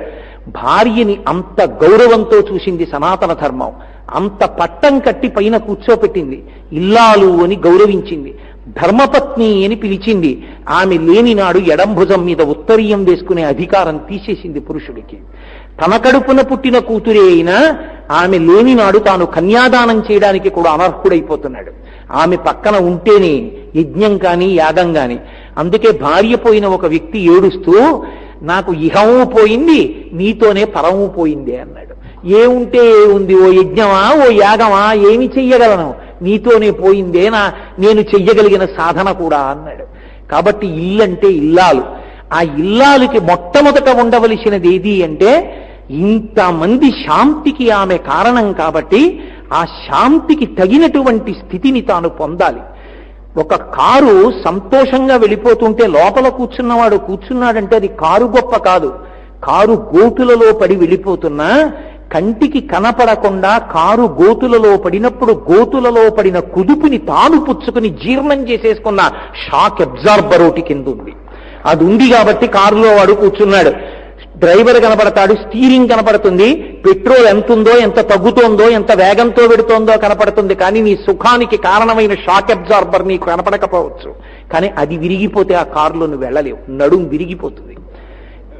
భార్యని అంత గౌరవంతో చూసింది సనాతన ధర్మం. అంత పట్టం కట్టి పైన కూర్చోపెట్టింది. ఇల్లాలు అని గౌరవించింది. ధర్మపత్ని అని పిలిచింది. ఆమె లేని నాడు ఎడంభుజం మీద ఉత్తరీయం వేసుకునే అధికారం తీసేసింది పురుషుడికి. తన కడుపున పుట్టిన కూతురే అయినా ఆమె లేని నాడు తాను కన్యాదానం చేయడానికి కూడా అనర్హుడైపోతున్నాడు. ఆమె పక్కన ఉంటేనే యజ్ఞం కాని యాగం కాని. అందుకే భార్య పోయిన ఒక వ్యక్తి ఏడుస్తూ, నాకు ఇహము పోయింది, నీతోనే పరము పోయింది అన్నాడు. ఏముంటే ఏముంది, ఓ యజ్ఞమా ఓ యాగమా, ఏమి చెయ్యగలను, నీతోనే పోయిందే నేను చెయ్యగలిగిన సాధన కూడా అన్నాడు. కాబట్టి ఇల్లంటే ఇల్లాలు. ఆ ఇల్లాలకి మొట్టమొదట ఉండవలసినది ఏది అంటే, ఇంతమంది శాంతికి ఆమె కారణం కాబట్టి ఆ శాంతికి తగినటువంటి స్థితిని తాను పొందాలి. ఒక కారు సంతోషంగా వెళ్ళిపోతుంటే లోపల కూర్చున్నవాడు కూర్చున్నాడంటే అది కారు గొప్ప కాదు. కారు గోతులలో పడి వెళ్ళిపోతున్నా కంటికి కనపడకుండా కారు గోతులలో పడినప్పుడు గోతులలో పడిన కుదుపుని తాను పుచ్చుకుని జీర్ణం చేసేసుకున్న షాక్ అబ్జార్బర్ ఒకటి కింద ఉంది. అది ఉంది కాబట్టి కారులో వాడు కూర్చున్నాడు. డ్రైవర్ కనపడతాడు, స్టీరింగ్ కనపడుతుంది, పెట్రోల్ ఎంత ఉందో, ఎంత తగ్గుతోందో, ఎంత వేగంతో పెడుతోందో కనపడుతుంది. కానీ నీ సుఖానికి కారణమైన షాక్ అబ్జార్బర్ నీకు కనపడకపోవచ్చు. కానీ అది విరిగిపోతే ఆ కారులో నువ్వు వెళ్ళలేవు, నడుం విరిగిపోతుంది.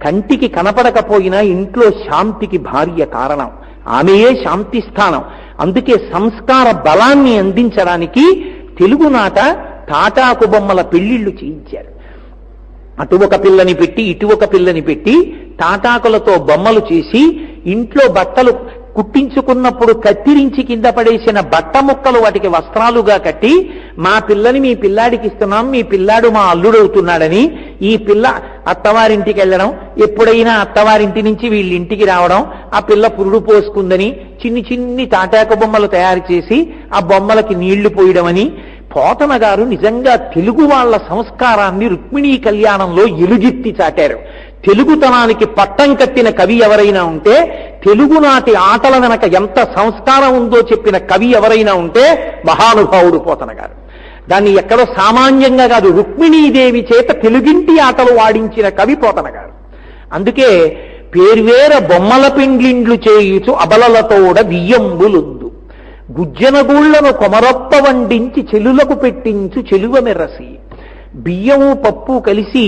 కంటికి కనపడకపోయినా ఇంట్లో శాంతికి భార్య కారణం, ఆమెయే శాంతి స్థానం. అందుకే సంస్కార బలాన్ని అందించడానికి తెలుగునాట తాటాకు బొమ్మల పెళ్లిళ్లు చేయించారు. అటు ఒక పిల్లని పెట్టి ఇటు ఒక పిల్లని పెట్టి తాటాకులతో బొమ్మలు చేసి ఇంట్లో బట్టలు కుట్టించుకున్నప్పుడు కత్తిరించి కింద పడేసిన బట్ట ముక్కలు వాటికి వస్త్రాలుగా కట్టి, మా పిల్లని మీ పిల్లాడికి ఇస్తున్నాం, మీ పిల్లాడు మా అల్లుడవుతున్నాడని ఈ పిల్ల అత్తవారింటికి వెళ్ళడం, ఎప్పుడైనా అత్తవారింటి నుంచి వీళ్ళింటికి రావడం, ఆ పిల్ల పురుడు పోసుకుందని చిన్ని చిన్ని తాటాకు బొమ్మలు తయారు చేసి ఆ బొమ్మలకి నీళ్లు పోయడం అని. పోతన గారు నిజంగా తెలుగు వాళ్ళ సంస్కారాన్ని రుక్మిణీ కళ్యాణంలో ఎలుగెత్తి చాటారు. తెలుగుతనానికి పట్టం కట్టిన కవి ఎవరైనా ఉంటే, తెలుగునాటి ఆటల వెనక ఎంత సంస్కారం ఉందో చెప్పిన కవి ఎవరైనా ఉంటే మహానుభావుడు పోతన గారు. దాన్ని ఎక్కడో సామాన్యంగా కాదు, రుక్మిణీదేవి చేత తెలుగింటి ఆటలు వాడించిన కవి పోతన గారు. అందుకే పేర్వేర బొమ్మల పెండ్లిండ్లు చేయుచు అబలలతోడ బియ్యంబులుందు, గుజ్జనగూళ్లను కొమరొప్ప వండించి చెలులకు పెట్టించు చెలువ మెరసి. బియ్యము పప్పు కలిసి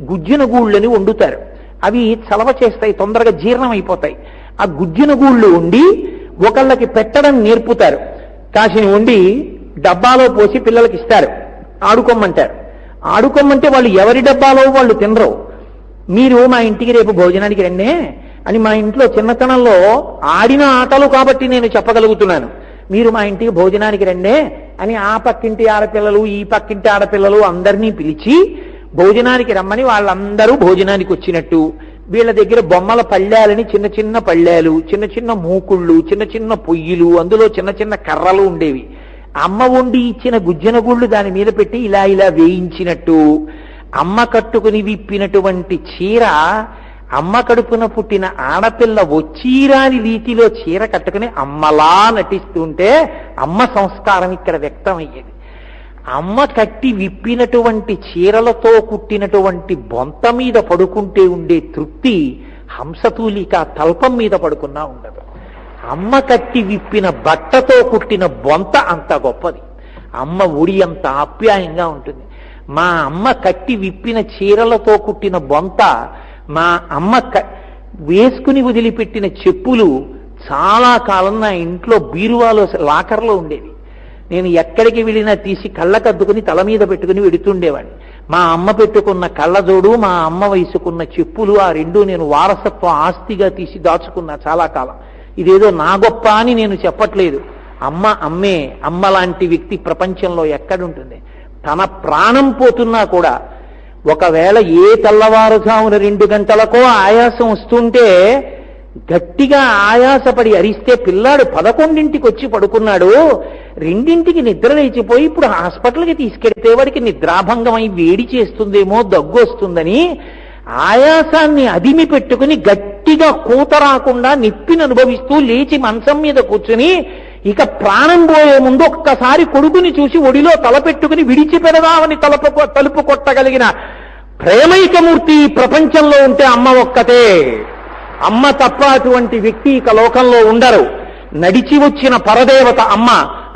గుజ్జనగూళ్ళని వండుతారు. అవి చలవ చేస్తాయి, తొందరగా జీర్ణమైపోతాయి. ఆ గుజ్జనగూళ్ళు వండి ఒకళ్ళకి పెట్టడం నేర్పుతారు. కాసిని వండి డబ్బాలో పోసి పిల్లలకి ఇస్తారు, ఆడుకోమంటారు. ఆడుకోమంటే వాళ్ళు ఎవరి డబ్బాలో వాళ్ళు తినరు. మీరు మా ఇంటికి రేపు భోజనానికి రండి అని మా ఇంట్లో చిన్నతనంలో ఆడిన ఆటలు కాబట్టి నేను చెప్పగలుగుతున్నాను. మీరు మా ఇంటికి భోజనానికి రండి అని ఆ పక్కింటి ఆడపిల్లలు ఈ పక్కింటి ఆడపిల్లలు అందరినీ పిలిచి భోజనానికి రమ్మని వాళ్ళందరూ భోజనానికి వచ్చినట్టు, వీళ్ళ దగ్గర బొమ్మల పళ్ళాలని చిన్న చిన్న పళ్ళాలు, చిన్న చిన్న మూకుళ్ళు, చిన్న చిన్న పొయ్యిలు, అందులో చిన్న చిన్న కర్రలు ఉండేవి. అమ్మ వండి ఇచ్చిన గుజ్జనగుళ్ళు దాని మీద పెట్టి ఇలా ఇలా వేయించినట్టు అమ్మ కట్టుకుని విప్పినటువంటి చీర, అమ్మ కడుపున పుట్టిన ఆడపిల్ల వచ్చీరాని రీతిలో చీర కట్టుకుని అమ్మలా నటిస్తుంటే అమ్మ సంస్కారం ఇక్కడ వ్యక్తమయ్యేది. అమ్మ కట్టి విప్పినటువంటి చీరలతో కుట్టినటువంటి బొంత మీద పడుకుంటే ఉండే తృప్తి హంసతూలిక తల్పం మీద పడుకున్నా ఉండదు. అమ్మ కట్టి విప్పిన బట్టతో కుట్టిన బొంత అంత గొప్పది. అమ్మ ఒడి అంత ఆప్యాయంగా ఉంటుంది. మా అమ్మ కట్టి విప్పిన చీరలతో కుట్టిన బొంత, మా అమ్మ వేసుకుని వదిలిపెట్టిన చెప్పులు చాలా కాలం నా ఇంట్లో బీరువాలో లాకర్లో ఉండేవి. నేను ఎక్కడికి వెళ్ళినా తీసి కళ్ళకద్దుకుని తల మీద పెట్టుకుని వెడుతుండేవాడిని. మా అమ్మ పెట్టుకున్న కళ్ళజోడు, మా అమ్మ వేసుకున్న చెప్పులు, ఆ రెండు నేను వారసత్వ ఆస్తిగా తీసి దాచుకున్నా చాలా కాలం. ఇదేదో నా గొప్ప అని నేను చెప్పట్లేదు. అమ్మ అమ్మే. అమ్మ లాంటి వ్యక్తి ప్రపంచంలో ఎక్కడుంటుంది? తన ప్రాణం పోతున్నా కూడా, ఒకవేళ ఏ తెల్లవారుజామున 2 గంటలకో ఆయాసం వస్తుంటే గట్టిగా ఆయాసపడి అరిస్తే పిల్లాడు 11ంటికి వచ్చి పడుకున్నాడు, 2ంటికి నిద్ర లేచిపోయి ఇప్పుడు హాస్పిటల్కి తీసుకెడితే వాడికి నిద్రాభంగమై వేడి చేస్తుందేమో, దగ్గు వస్తుందని ఆయాసాన్ని అదిమి పెట్టుకుని గట్టిగా కూత రాకుండా నిప్పిని అనుభవిస్తూ లేచి మంచం మీద కూర్చుని ఇక ప్రాణం పోయే ముందు ఒక్కసారి కొడుకుని చూసి ఒడిలో తలపెట్టుకుని విడిచిపెడదామని తలుపు కొట్టగలిగిన ప్రేమైకమూర్తి ప్రపంచంలో ఉంటే అమ్మ ఒక్కతే. అమ్మ తప్ప అటువంటి వ్యక్తి ఇక లోకంలో ఉండరు. నడిచి వచ్చిన పరదేవత అమ్మ.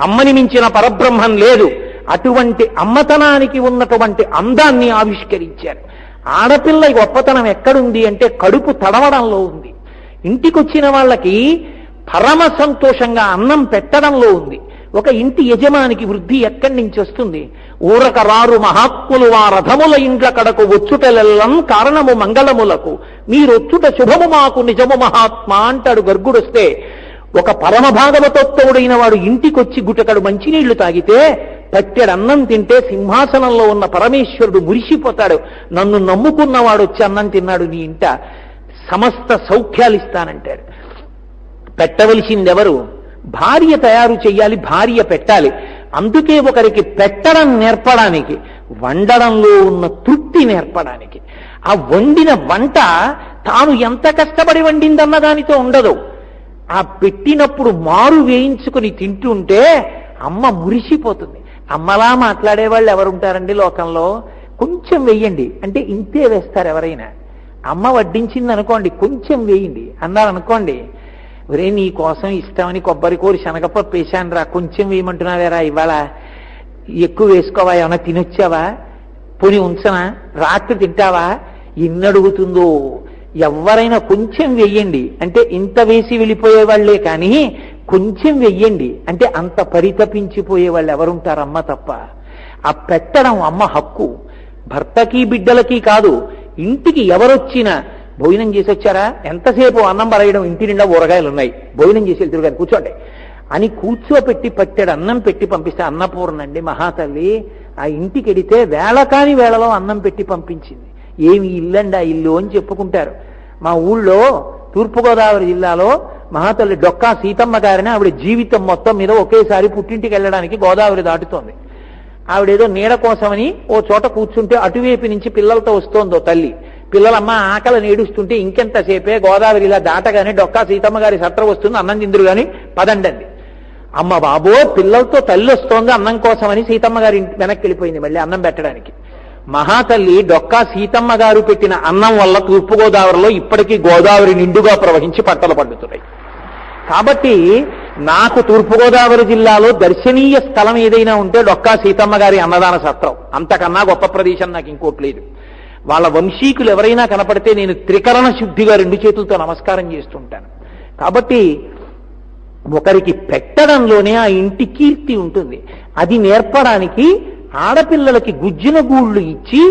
అమ్మని మించిన పరబ్రహ్మం లేదు. అటువంటి అమ్మతనానికి ఉన్నటువంటి అందాన్ని ఆవిష్కరించారు. ఆడపిల్ల గొప్పతనం ఎక్కడుంది అంటే కడుపు తడవడంలో ఉంది. ఇంటికొచ్చిన వాళ్ళకి పరమ సంతోషంగా అన్నం పెట్టడంలో ఉంది. ఒక ఇంటి యజమానికి వృద్ధి ఎక్కడి నుంచి వస్తుంది? ఊరక రారు మహాత్ములు వా రథముల ఇండ్ల కడకు వచ్చుటలెల్లం కారణము మంగళములకు, మీరొచ్చుట శుభము మాకు నిజము మహాత్మా అంటాడు గర్గుడొస్తే. ఒక పరమ భాగవతోత్తముడైన వాడు ఇంటికొచ్చి గుటకడు మంచినీళ్లు తాగితే, పట్టెడు అన్నం తింటే సింహాసనంలో ఉన్న పరమేశ్వరుడు మురిసిపోతాడు. నన్ను నమ్ముకున్నవాడు వచ్చి అన్నం తిన్నాడు నీ ఇంట, సమస్త సౌఖ్యాలు ఇస్తానంటాడు. పెట్టవలసిందెవరు? భార్య తయారు చెయ్యాలి, భార్య పెట్టాలి. అందుకే ఒకరికి పెట్టడం నేర్పడానికి, వండడంలో ఉన్న తృప్తి నేర్పడానికి. ఆ వండిన వంట తాను ఎంత కష్టపడి వండిందన్న దానితో ఉండదు. ఆ పెట్టినప్పుడు మారు వేయించుకుని తింటుంటే అమ్మ మురిసిపోతుంది. అమ్మలా మాట్లాడేవాళ్ళు ఎవరుంటారండి లోకంలో? కొంచెం వెయ్యండి అంటే ఇంతే వేస్తారు ఎవరైనా. అమ్మ వడ్డించింది అనుకోండి, కొంచెం వేయండి అన్నారనుకోండి, ఒరే నీ కోసం ఇష్టమని కొబ్బరి కూర శనగపప్పు వేశాను రా, కొంచెం వేయమంటున్నావేరా, ఇవాళ ఎక్కువ వేసుకోవా, ఏమన్నా తినొచ్చావా, పోనీ ఉంచనా, రాత్రి తింటావా, ఎన్ని అడుగుతుందో. ఎవరైనా కొంచెం వెయ్యండి అంటే ఇంత వేసి వెళ్ళిపోయే వాళ్లే, కానీ కొంచెం వెయ్యండి అంటే అంత పరితపించిపోయే వాళ్ళు ఎవరుంటారు? అమ్మ తప్ప. ఆ పెట్టడం అమ్మ హక్కు. భర్తకి బిడ్డలకి కాదు, ఇంటికి ఎవరొచ్చినా భోజనం చేసి వచ్చారా, ఎంతసేపు అన్నం పరగడం, ఇంటి నిండా ఊరగాయలు ఉన్నాయి, భోజనం చేసి వెళ్తురు కానీ కూర్చోండి అని కూర్చోపెట్టి పట్టాడు అన్నం పెట్టి పంపిస్తే అన్నపూర్ణండి మహాతల్లి. ఆ ఇంటికి వెడితే వేళ కాని వేళలో అన్నం పెట్టి పంపించింది. ఏమి ఇల్లండి ఆ ఇల్లు అని చెప్పుకుంటారు. మా ఊళ్ళో తూర్పుగోదావరి జిల్లాలో మహాతల్లి డొక్కా సీతమ్మ గారిని ఆవిడ జీవితం మొత్తం మీద ఒకేసారి పుట్టింటికి వెళ్ళడానికి గోదావరి దాటుతోంది. ఆవిడేదో నీడ కోసమని ఓ చోట కూర్చుంటే అటువైపు నుంచి పిల్లలతో వస్తోందో తల్లి. పిల్లలమ్మ ఆకలి ఏడుస్తుంటే ఇంకెంతసేపే, గోదావరి ఇలా దాటగానే డొక్కా సీతమ్మ గారి సత్ర వస్తుంది, అన్నం తిందురు గాని పదండి. అమ్మ బాబో, పిల్లలతో తల్లి వస్తోంది అన్నం కోసమని సీతమ్మ గారి వెనక్కి వెళ్ళిపోయింది మళ్ళీ అన్నం పెట్టడానికి. మహాతల్లి డొక్కా సీతమ్మ గారు పెట్టిన అన్నం వల్ల తూర్పుగోదావరిలో ఇప్పటికీ గోదావరి నిండుగా ప్రవహించి పంటలు పండుతున్నాయి. కాబట్టి నాకు తూర్పుగోదావరి జిల్లాలో దర్శనీయ స్థలం ఏదైనా ఉంటే డొక్కా సీతమ్మ గారి అన్నదాన సత్రం. అంతకన్నా గొప్ప ప్రదేశం నాకు ఇంకోటి లేదు. వాళ్ళ వంశీకులు ఎవరైనా కనపడితే నేను త్రికరణ శుద్ధిగా 2 చేతులతో నమస్కారం చేస్తుంటాను. కాబట్టి ఒకరికి పెట్టడంలోనే ఆ ఇంటి కీర్తి ఉంటుంది. అది నేర్పడానికి ఆడపిల్లలకి గుజ్జిన గూళ్ళు ఇచ్చి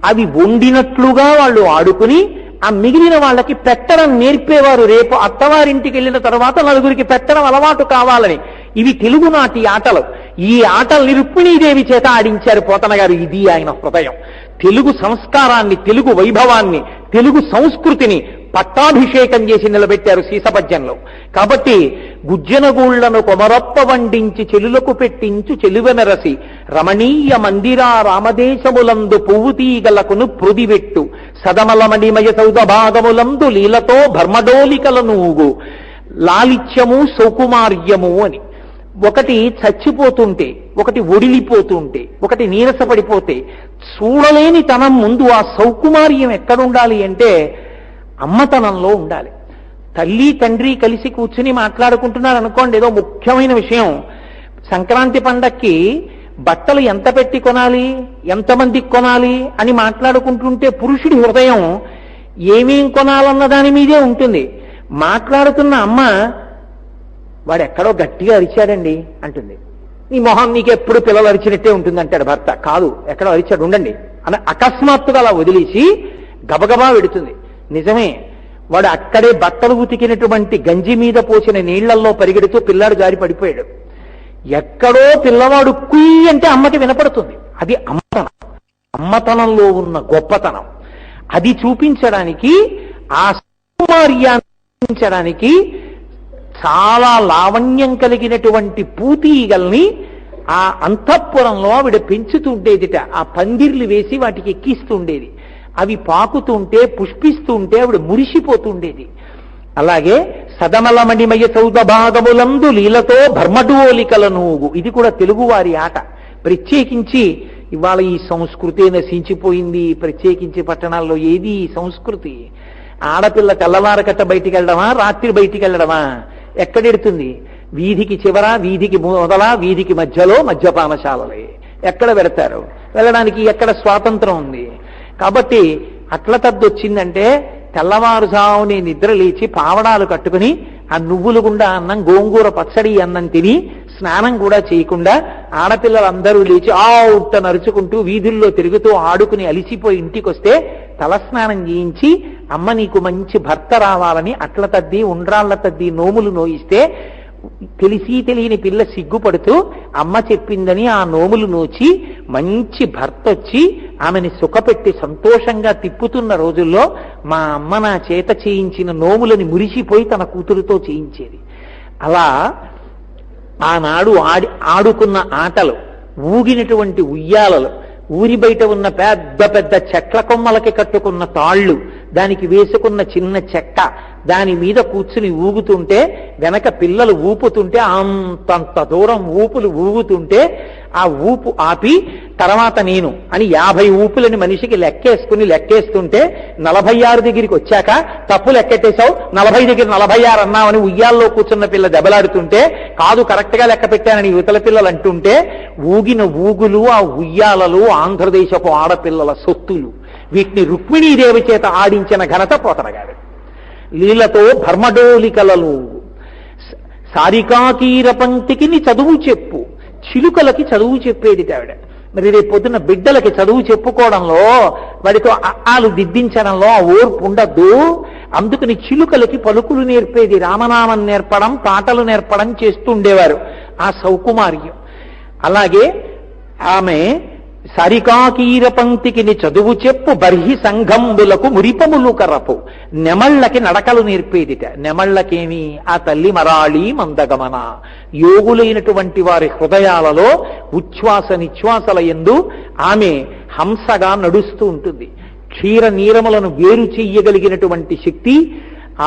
అవి వండినట్లుగా వాళ్ళు ఆడుకుని ఆ మిగిలిన వాళ్ళకి పెట్టడం నేర్పేవారు. రేపు అత్తవారింటికి వెళ్ళిన తర్వాత నలుగురికి పెట్టడం అలవాటు కావాలని. ఇవి తెలుగునాటి ఆటలు. ఈ ఆటల్ని రుక్మిణీదేవి చేత ఆడించారు పోతన గారు. ఇది ఆయన హృదయం. తెలుగు సంస్కారాన్ని, తెలుగు వైభవాన్ని, తెలుగు సంస్కృతిని పట్టాభిషేకం చేసి నిలబెట్టారు సీసపద్యంలో. కాబట్టి గుజ్జనగూళ్లను కొమరొప్ప వండించి చెలులకు పెట్టించు చెలువెనరసి రమణీయ మందిరా రామదేశములందు పువ్వు తీగలకును పృదివెట్టు సదమలమణిమయ సౌధభాగములందు లీలతో భర్మడోలికల నూగు లాలిత్యము సౌకుమార్యము అని. ఒకటి చచ్చిపోతుంటే, ఒకటి ఒడిలిపోతుంటే, ఒకటి నీరసపడిపోతే చూడలేని తనం ముందు ఆ సౌకుమార్యం ఎక్కడుండాలి అంటే అమ్మతనంలో ఉండాలి. తల్లి తండ్రి కలిసి కూర్చుని మాట్లాడుకుంటున్నారు అనుకోండి, ఏదో ముఖ్యమైన విషయం, సంక్రాంతి పండక్కి బట్టలు ఎంత పెట్టి కొనాలి, ఎంతమందికి కొనాలి అని మాట్లాడుకుంటుంటే పురుషుడి హృదయం ఏమేం కొనాలన్న దాని మీదే ఉంటుంది. మాట్లాడుతున్న అమ్మ వాడు ఎక్కడో గట్టిగా అరిచాడండి అంటుంది. నీ మొహం నీకెప్పుడు పిల్లలు అరిచినట్టే ఉంటుంది అంటాడు భర్త. కాదు, ఎక్కడో అరిచాడు ఉండండి అని అకస్మాత్తుగా అలా వదిలేసి గబగబా వెడుతుంది. నిజమే, వాడు అక్కడే బట్టలు ఉతికినటువంటి గంజి మీద పోసిన నీళ్లల్లో పరిగెడుతూ పిల్లాడు జారి పడిపోయాడు. ఎక్కడో పిల్లవాడు కుయ్యి అంటే అమ్మకి వినపడుతుంది. అది అమ్మతనం, అమ్మతనంలో ఉన్న గొప్పతనం. అది చూపించడానికి, ఆ సౌకుమార్యాన్ని చూపించడానికి చాలా లావణ్యం కలిగినటువంటి పూతీగల్ని ఆ అంతఃపురంలో ఆవిడ పెంచుతుండేదిట. ఆ పందిర్లు వేసి వాటికి ఎక్కిస్తుండేది. అవి పాకుతుంటే, పుష్పిస్తుంటే ఆవిడ మురిసిపోతుండేది. అలాగే సదమలమణిమయ సౌధభాగములందు లీలతో భర్మడోలికల నూగు, ఇది కూడా తెలుగువారి ఆట. ప్రత్యేకించి ఇవాళ ఈ సంస్కృతి నశించిపోయింది. ప్రత్యేకించి పట్టణాల్లో ఏది ఈ సంస్కృతి? ఆడపిల్ల తెల్లవారకట్ట బయటికి వెళ్ళడమా, రాత్రి బయటికి వెళ్ళడమా? ఎక్కడెడుతుంది? వీధికి చివర, వీధికి మొదల, వీధికి మధ్యలో మద్యపానశాలలే. ఎక్కడ పెడతారు? వెళ్ళడానికి ఎక్కడ స్వాతంత్రం ఉంది? కాబట్టి అట్ల తద్దొచ్చిందంటే తెల్లవారుజామునే నిద్ర లేచి పావడాలు కట్టుకుని ఆ నువ్వులు గుండా అన్నం, గోంగూర పచ్చడి అన్నం తిని స్నానం కూడా చేయకుండా ఆడపిల్లలందరూ లేచి ఉట్ట నరుచుకుంటూ వీధుల్లో తిరుగుతూ ఆడుకుని అలిసిపోయి ఇంటికొస్తే తలస్నానం చేయించి అమ్మ నీకు మంచి భర్త రావాలని అట్ల తద్ది, ఉండ్రాళ్ల తద్ది నోములు నోయిస్తే తెలిసి తెలియని పిల్ల సిగ్గుపడుతూ అమ్మ చెప్పిందని ఆ నోములు నోచి మంచి భర్త వచ్చి ఆమెని సుఖపెట్టి సంతోషంగా తిప్పుతున్న రోజుల్లో మా అమ్మ నా చేత చేయించిన నోములని మురిసిపోయి తన కూతురుతో చేయించేది. అలా ఆనాడు ఆడుకున్న ఆటలు, ఊగినటువంటి ఉయ్యాలలు, ఊరి బయట ఉన్న పెద్ద పెద్ద చెట్ల కొమ్మలకి కట్టుకున్న తాళ్లు, దానికి వేసుకున్న చిన్న చెక్క, దాని మీద కూర్చుని ఊగుతుంటే వెనక పిల్లలు ఊపుతుంటే అంతంత దూరం ఊపులు ఊగుతుంటే ఆ ఊపు ఆపి తర్వాత నేను అని 50 ఊపులని మనిషికి లెక్కేస్తుంటే 46 దగ్గరికి వచ్చాక తప్పు లెక్కెట్టేశావు, 40 దగ్గర 46 అన్నావని ఉయ్యాల్లో కూర్చున్న పిల్ల దెబ్బలాడుతుంటే కాదు కరెక్ట్ గా లెక్క పెట్టానని యువతల పిల్లలు అంటుంటే ఊగిన ఊగులు, ఆ ఉయ్యాలలు ఆంధ్రదేశపు ఆడపిల్లల సొత్తులు. వీటిని రుక్మిణీదేవి చేత ఆడించిన ఘనత పోతనగారు. లీలతో భర్మడోలికలలు, సారికాకీర పంక్తికి చదువు చెప్పు, చిలుకలకి చదువు చెప్పేది ఆవిడ. మరి రేపు పొద్దున్న బిడ్డలకి చదువు చెప్పుకోవడంలో, వాడితో ఆలు దిద్దించడంలో ఆ ఓర్పు ఉండద్దు. అందుకని చిలుకలకి పలుకులు నేర్పేది, రామనామం నేర్పడం, పాటలు నేర్పడం చేస్తుండేవారు ఆ సౌకుమార్యం. అలాగే ఆమె సరికాకీర పంక్తికి చదువు చెప్పు, బర్హి సంఘంబులకు మురిపములు కరపు, నెమళ్ళకి నడకలు నేర్పేదిట. నెమళ్ళకేమి? ఆ తల్లి మరాళి మందగమన, యోగులైనటువంటి వారి హృదయాలలో ఉచ్ఛ్వాస నిశ్వాసల యందు ఆమె హంసగా నడుస్తూ ఉంటుంది. క్షీర నీరములను వేరు చెయ్యగలిగినటువంటి శక్తి,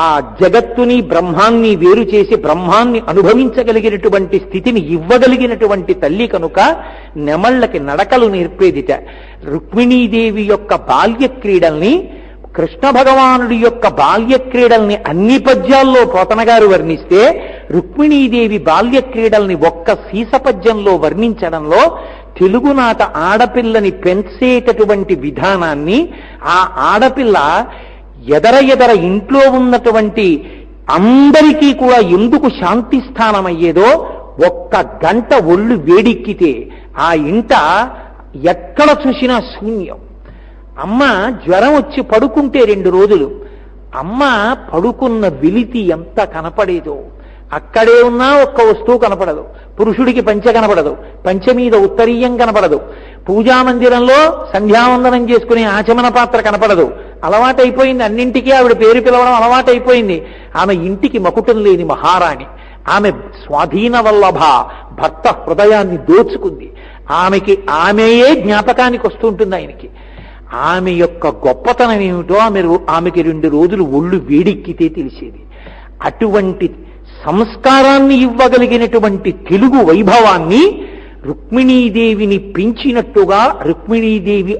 ఆ జగత్తుని బ్రహ్మాన్ని వేరు చేసి బ్రహ్మాన్ని అనుభవించగలిగినటువంటి స్థితిని ఇవ్వగలిగినటువంటి తల్లి కనుక నెమళ్ళకి నడకలు నేర్పేదిట. రుక్మిణీదేవి యొక్క బాల్య క్రీడల్ని, కృష్ణ భగవానుడి యొక్క బాల్య క్రీడల్ని అన్ని పద్యాల్లో పోతనగారు వర్ణిస్తే రుక్మిణీదేవి బాల్య క్రీడల్ని ఒక్క సీసపద్యంలో వర్ణించడంలో తెలుగునాట ఆడపిల్లని పెంచేటటువంటి విధానాన్ని, ఆ ఆడపిల్ల ఎదర ఇంట్లో ఉన్నటువంటి అందరికీ కూడా ఎందుకు శాంతి స్థానమయ్యేదో, ఒక్క గంట ఒళ్ళు వేడెక్కితే ఆ ఇంట ఎక్కడ చూసినా శూన్యం. అమ్మ జ్వరం వచ్చి పడుకుంటే 2 రోజులు అమ్మ పడుకున్న వెలితి ఎంత కనపడేదో. అక్కడే ఉన్నా ఒక్క వస్తువు కనపడదు. పురుషుడికి పంచె కనపడదు, పంచె మీద ఉత్తరీయం కనపడదు, పూజామందిరంలో సంధ్యావందనం చేసుకునే ఆచమన పాత్ర కనపడదు. అలవాటైపోయింది, అన్నింటికీ ఆవిడ పేరు పిలవడం అలవాటైపోయింది. ఆమె ఇంటికి మకుటం లేని మహారాణి. ఆమె స్వాధీన వల్లభ, భర్త హృదయాన్ని దోచుకుంది. ఆమెయే జ్ఞాపకానికి వస్తుంటుంది ఆయనకి. ఆమె యొక్క గొప్పతనం ఏమిటో ఆమెకి 2 రోజులు ఒళ్ళు వేడెక్కితే తెలిసేది. అటువంటి సంస్కారాన్ని ఇవ్వగలిగినటువంటి తెలుగు వైభవాన్ని రుక్మిణీదేవిని పెంచినట్టుగా రుక్మిణీదేవి